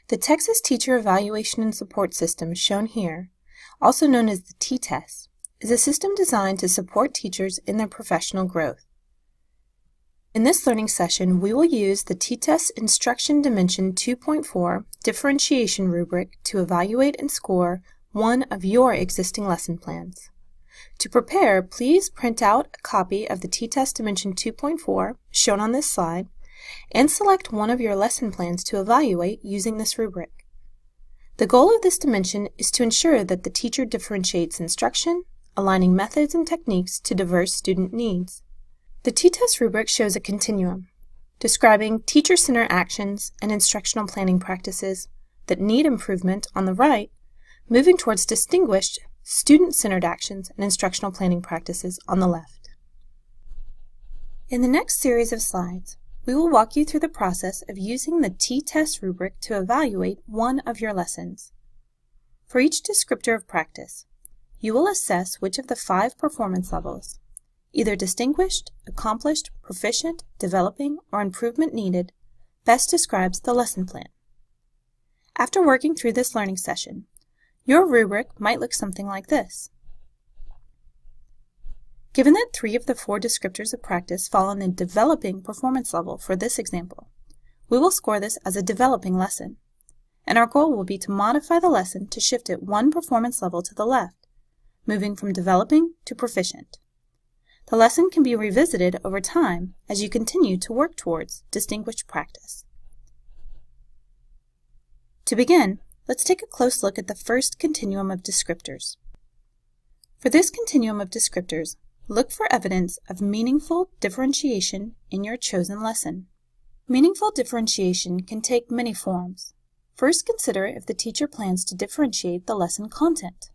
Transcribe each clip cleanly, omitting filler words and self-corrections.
The Texas Teacher Evaluation and Support System shown here, also known as the T-TESS, is a system designed to support teachers in their professional growth. In this learning session, we will use the T-TESS Instruction Dimension 2.4 Differentiation rubric to evaluate and score one of your existing lesson plans. To prepare, please print out a copy of the T-TESS Dimension 2.4, shown on this slide, and select one of your lesson plans to evaluate using this rubric. The goal of this dimension is to ensure that the teacher differentiates instruction, aligning methods and techniques to diverse student needs. The T-TESS rubric shows a continuum, describing teacher-centered actions and instructional planning practices that need improvement on the right, moving towards distinguished student-centered actions and instructional planning practices on the left. In the next series of slides, we will walk you through the process of using the T-TESS rubric to evaluate one of your lessons. For each descriptor of practice, you will assess which of the 5 performance levels, either distinguished, accomplished, proficient, developing, or improvement needed, best describes the lesson plan. After working through this learning session, your rubric might look something like this. Given that 3 of the 4 descriptors of practice fall on the developing performance level for this example, we will score this as a developing lesson, and our goal will be to modify the lesson to shift it 1 performance level to the left, moving from developing to proficient. The lesson can be revisited over time as you continue to work towards distinguished practice. To begin, let's take a close look at the first continuum of descriptors. For this continuum of descriptors, look for evidence of meaningful differentiation in your chosen lesson. Meaningful differentiation can take many forms. First, consider if the teacher plans to differentiate the lesson content.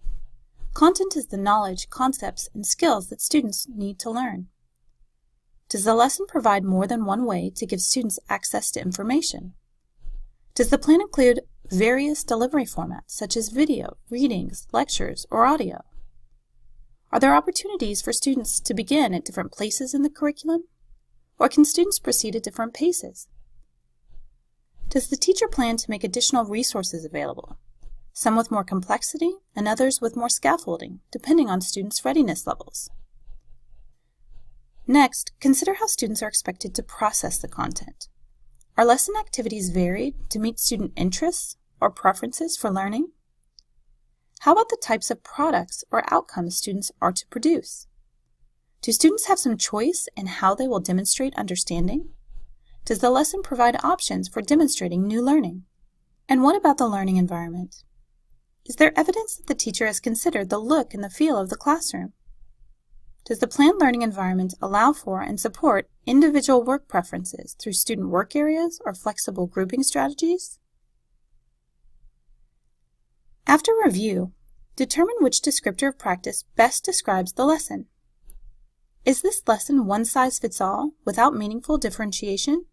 Content is the knowledge, concepts, and skills that students need to learn. Does the lesson provide more than one way to give students access to information? Does the plan include various delivery formats such as video, readings, lectures, or audio? Are there opportunities for students to begin at different places in the curriculum? Or can students proceed at different paces? Does the teacher plan to make additional resources available? Some with more complexity and others with more scaffolding, depending on students' readiness levels. Next, consider how students are expected to process the content. Are lesson activities varied to meet student interests or preferences for learning? How about the types of products or outcomes students are to produce? Do students have some choice in how they will demonstrate understanding? Does the lesson provide options for demonstrating new learning? And what about the learning environment? Is there evidence that the teacher has considered the look and the feel of the classroom? Does the planned learning environment allow for and support individual work preferences through student work areas or flexible grouping strategies? After review, determine which descriptor of practice best describes the lesson. Is this lesson one-size-fits-all without meaningful differentiation?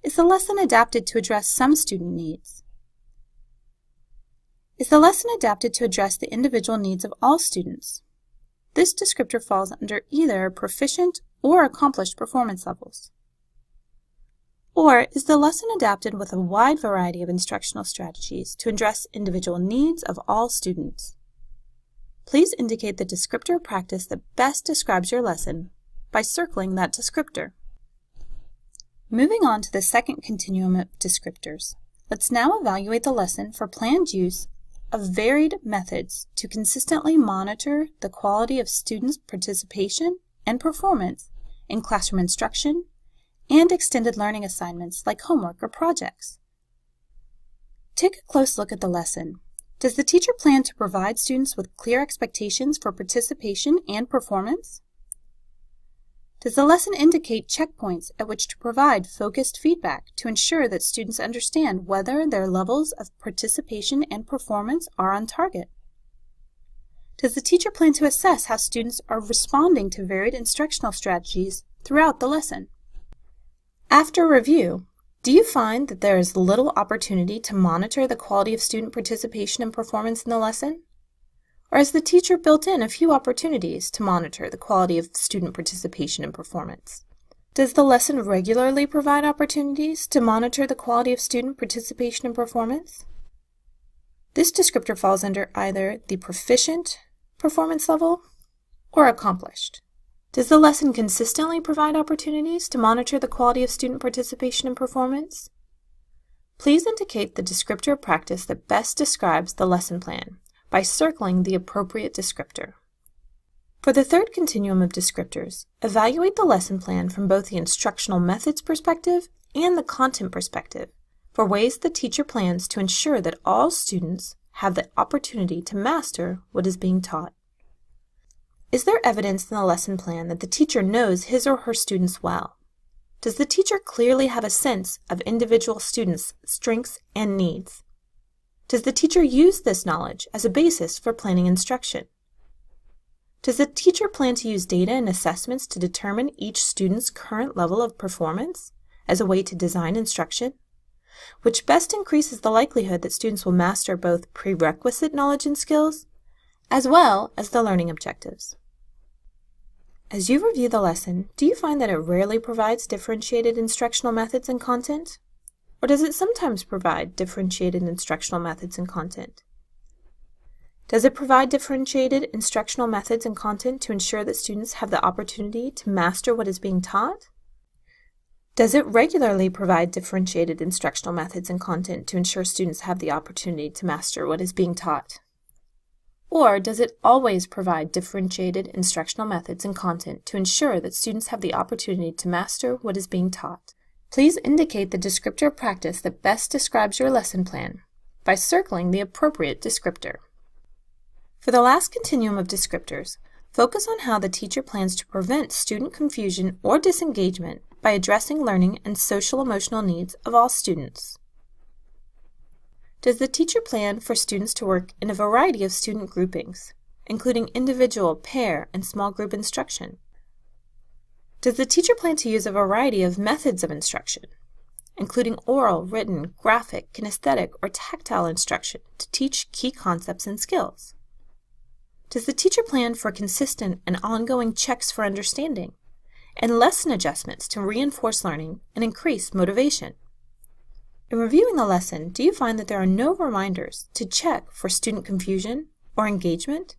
Is the lesson adapted to address some student needs? Is the lesson adapted to address the individual needs of all students? This descriptor falls under either proficient or accomplished performance levels. Or is the lesson adapted with a wide variety of instructional strategies to address individual needs of all students? Please indicate the descriptor of practice that best describes your lesson by circling that descriptor. Moving on to the second continuum of descriptors, let's now evaluate the lesson for planned use of varied methods to consistently monitor the quality of students' participation and performance in classroom instruction and extended learning assignments like homework or projects. Take a close look at the lesson. Does the teacher plan to provide students with clear expectations for participation and performance? Does the lesson indicate checkpoints at which to provide focused feedback to ensure that students understand whether their levels of participation and performance are on target? Does the teacher plan to assess how students are responding to varied instructional strategies throughout the lesson? After review, do you find that there is little opportunity to monitor the quality of student participation and performance in the lesson? Or has the teacher built in a few opportunities to monitor the quality of student participation and performance? Does the lesson regularly provide opportunities to monitor the quality of student participation and performance? This descriptor falls under either the proficient performance level or accomplished. Does the lesson consistently provide opportunities to monitor the quality of student participation and performance? Please indicate the descriptor of practice that best describes the lesson plan by circling the appropriate descriptor. For the third continuum of descriptors, evaluate the lesson plan from both the instructional methods perspective and the content perspective for ways the teacher plans to ensure that all students have the opportunity to master what is being taught. Is there evidence in the lesson plan that the teacher knows his or her students well? Does the teacher clearly have a sense of individual students' strengths and needs? Does the teacher use this knowledge as a basis for planning instruction? Does the teacher plan to use data and assessments to determine each student's current level of performance as a way to design instruction, which best increases the likelihood that students will master both prerequisite knowledge and skills, as well as the learning objectives? As you review the lesson, do you find that it rarely provides differentiated instructional methods and content? Or does it sometimes provide differentiated instructional methods and content? Does it provide differentiated instructional methods and content to ensure that students have the opportunity to master what is being taught? Does it regularly provide differentiated instructional methods and content to ensure students have the opportunity to master what is being taught? Or does it always provide differentiated instructional methods and content to ensure that students have the opportunity to master what is being taught? Please indicate the descriptor of practice that best describes your lesson plan by circling the appropriate descriptor. For the last continuum of descriptors, focus on how the teacher plans to prevent student confusion or disengagement by addressing learning and social-emotional needs of all students. Does the teacher plan for students to work in a variety of student groupings, including individual, pair, and small group instruction? Does the teacher plan to use a variety of methods of instruction, including oral, written, graphic, kinesthetic, or tactile instruction to teach key concepts and skills? Does the teacher plan for consistent and ongoing checks for understanding and lesson adjustments to reinforce learning and increase motivation? In reviewing the lesson, do you find that there are no reminders to check for student confusion or engagement?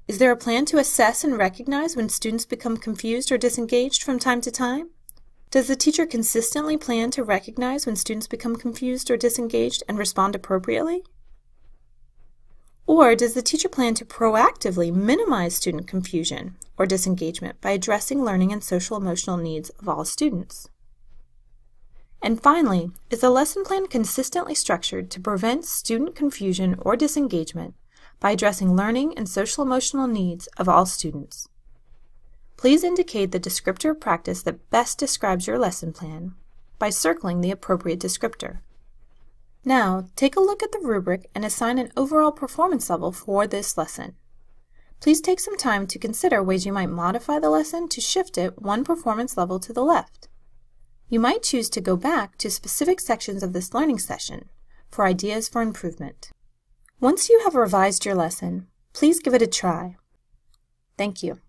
Is there a plan to assess and recognize when students become confused or disengaged from time to time? Does the teacher consistently plan to recognize when students become confused or disengaged and respond appropriately? Or does the teacher plan to proactively minimize student confusion or disengagement by addressing learning and social-emotional needs of all students? And finally, is the lesson plan consistently structured to prevent student confusion or disengagement by addressing learning and social-emotional needs of all students? Please indicate the descriptor of practice that best describes your lesson plan by circling the appropriate descriptor. Now, take a look at the rubric and assign an overall performance level for this lesson. Please take some time to consider ways you might modify the lesson to shift it one performance level to the left. You might choose to go back to specific sections of this learning session for ideas for improvement. Once you have revised your lesson, please give it a try. Thank you.